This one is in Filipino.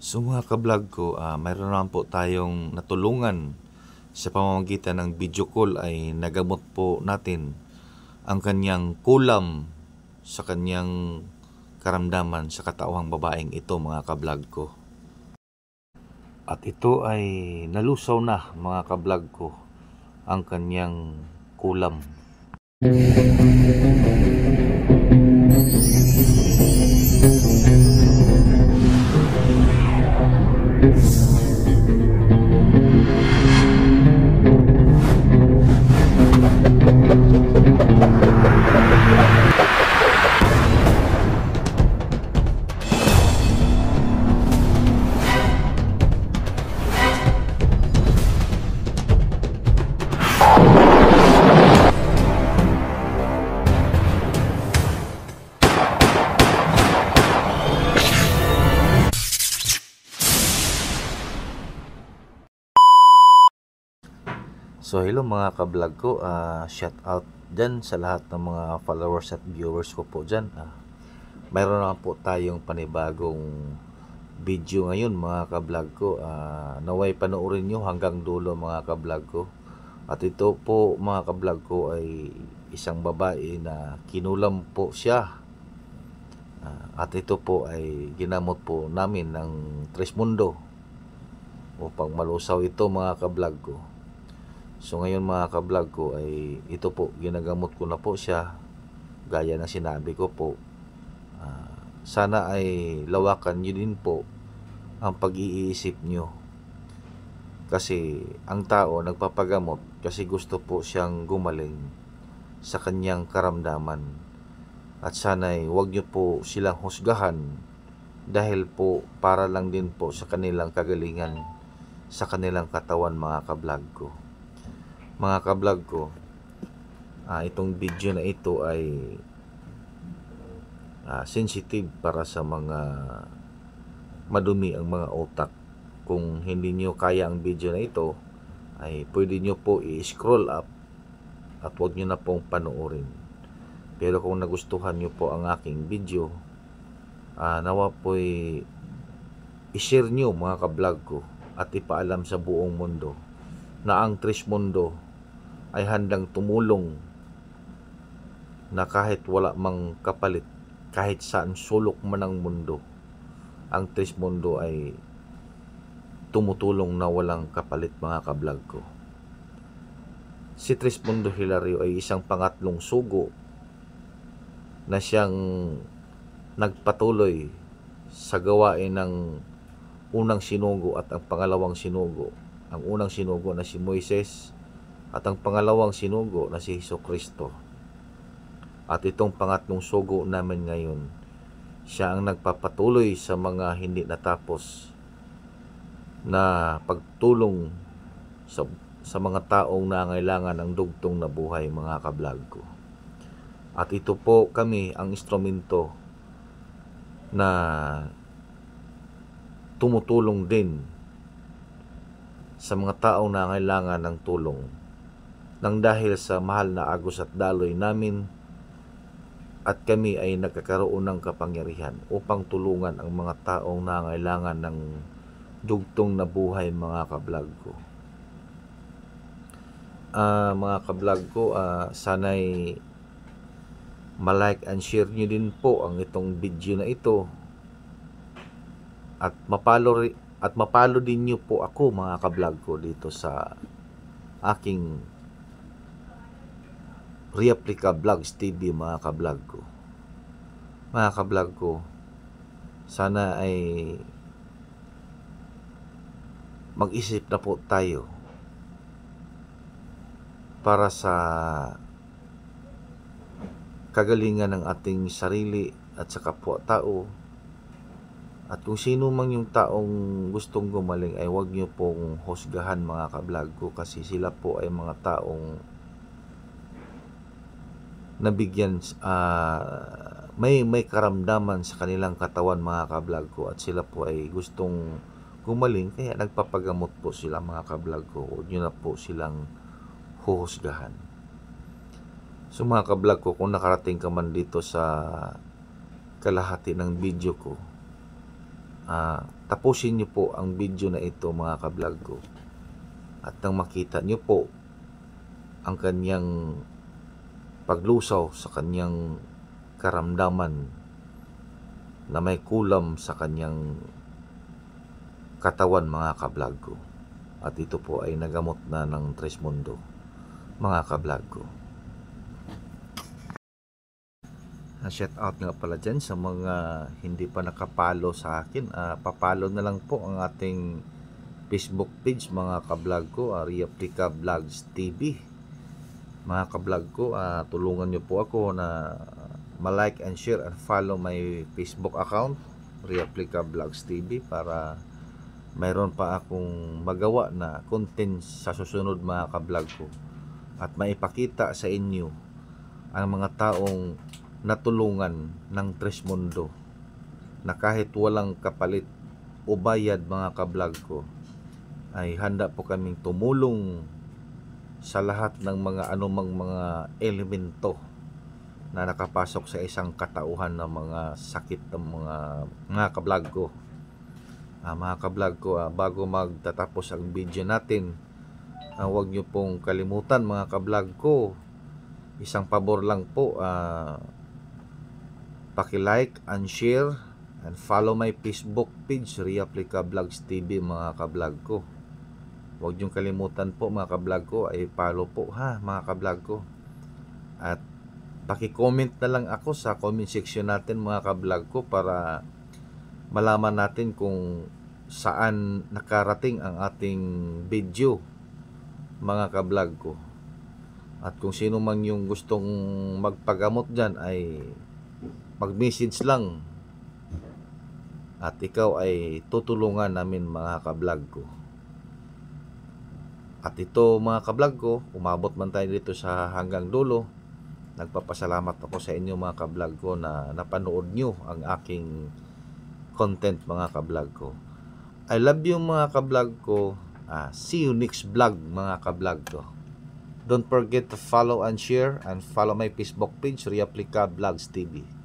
So mga ka-vlog ko, mayroon naman po tayong natulungan sa pamamagitan ng video call ay nagamot po natin ang kanyang kulam sa kanyang karamdaman sa katawang babaeng ito mga ka-vlog ko. At ito ay nalusaw na mga ka-vlog ko ang kanyang kulam. So hello mga ka-vlog ko, shout out dyan sa lahat ng mga followers at viewers ko po dyan. Mayroon naman po tayong panibagong video ngayon mga ka-vlog ko. Naway panoorin nyo hanggang dulo mga ka-vlog ko. At ito po mga ka-vlog ko ay isang babae na kinulam po siya. At ito po ay ginamot po namin ng Trismundo upang malusaw ito mga ka-vlog ko. So ngayon mga ka-vlog ko ay ito po, ginagamot ko na po siya gaya ng sinabi ko po. Sana ay lawakan nyo din po ang pag-iisip nyo. Kasi ang tao nagpapagamot kasi gusto po siyang gumaling sa kanyang karamdaman. At sana ay huwag nyo po silang husgahan dahil po para lang din po sa kanilang kagalingan sa kanilang katawan mga ka-vlog ko. Mga ka-vlog ko, itong video na ito ay sensitive para sa mga madumi ang mga utak. Kung hindi nyo kaya ang video na ito, ay pwede nyo po i-scroll up at huwag nyo na pong panoorin. Pero kung nagustuhan nyo po ang aking video, nawa po i-share nyo mga ka-vlog ko at ipaalam sa buong mundo na ang Trismundo ay handang tumulong na kahit wala mang kapalit, kahit saan sulok man ng mundo, ang Trismundo ay tumutulong na walang kapalit mga ka-vlog ko. Si Trismundo Hilario ay isang pangatlong sugo na siyang nagpatuloy sa gawain ng unang sinugo at ang pangalawang sinugo. Ang unang sinugo na si Moises at ang pangalawang sinugo na si Jesucristo. At itong pangatlong sugo namin ngayon, siya ang nagpapatuloy sa mga hindi natapos na pagtulong sa mga taong nangailangan ng dugtong na buhay mga ka-vlog ko. At ito po kami ang instrumento na tumutulong din sa mga taong nangailangan ng tulong nang dahil sa mahal na agos at daloy namin at kami ay nagkakaroon ng kapangyarihan upang tulungan ang mga taong nangailangan ng dugtong na buhay mga ka-vlog ko. Mga ka-vlog ko, sana'y malike and share nyo din po ang itong video na ito at mapalo din nyo po ako mga ka-vlog ko dito sa aking Replica Vlogs TV mga ka-vlog ko. Mga ka-vlog ko, sana ay mag-isip na po tayo para sa kagalingan ng ating sarili at sa kapwa-tao. At kung sino man yung taong gustong gumaling ay huwag nyo pong husgahan mga ka-vlog ko kasi sila po ay mga taong nabigyan may karamdaman sa kanilang katawan mga ka-vlog ko at sila po ay gustong gumaling kaya nagpapagamot po sila mga ka-vlog ko. Huwag nyo na po silang huhusgahan. So mga ka-vlog ko, kung nakarating ka man dito sa kalahati ng video ko, tapusin nyo po ang video na ito mga kablog ko. At nang makita nyo po ang kanyang paglusaw sa kanyang karamdaman na may kulam sa kanyang katawan mga kablog ko. At ito po ay nagamot na ng Trismundo mga kablog ko. Shout out nga pala dyan sa mga hindi pa nakapalo sa akin. Papalo na lang po ang ating Facebook page mga kablog ko, Reaplica Vlogs TV. Mga kablog ko, tulungan nyo po ako na ma-like and share and follow my Facebook account, Reaplica Vlogs TV, para mayroon pa akong magawa na content sa susunod mga kablog ko, at maipakita sa inyo ang mga taong natulungan ng Trismundo na kahit walang kapalit o bayad mga kablog ko, ay handa po kaming tumulong sa lahat ng mga anumang mga elemento na nakapasok sa isang katauhan ng mga sakit ng mga kablog ko. Mga kablog ko, bago magtatapos ang video natin, huwag nyo pong kalimutan mga kablog ko, isang pabor lang po, paki-like and share and follow my Facebook page, Reaplica Vlogs TV mga kablog ko. Huwag niyong kalimutan po mga kablog ko, ay follow po ha mga kablog ko. At paki-comment na lang ako sa comment section natin mga kablog ko, para malaman natin kung saan nakarating ang ating video mga kablog ko. At kung sino man yung gustong magpagamot dyan, ay mag-message lang at ikaw ay tutulungan namin mga kablog ko. At ito mga kablog ko, umabot man tayo dito sa hanggang dulo, nagpapasalamat ako sa inyo mga kablog ko na napanood nyo ang aking content mga kablog ko. I love you mga kablog ko. See you next vlog mga kablog ko. Don't forget to follow and share and follow my Facebook page, Reaplica Vlogs TV.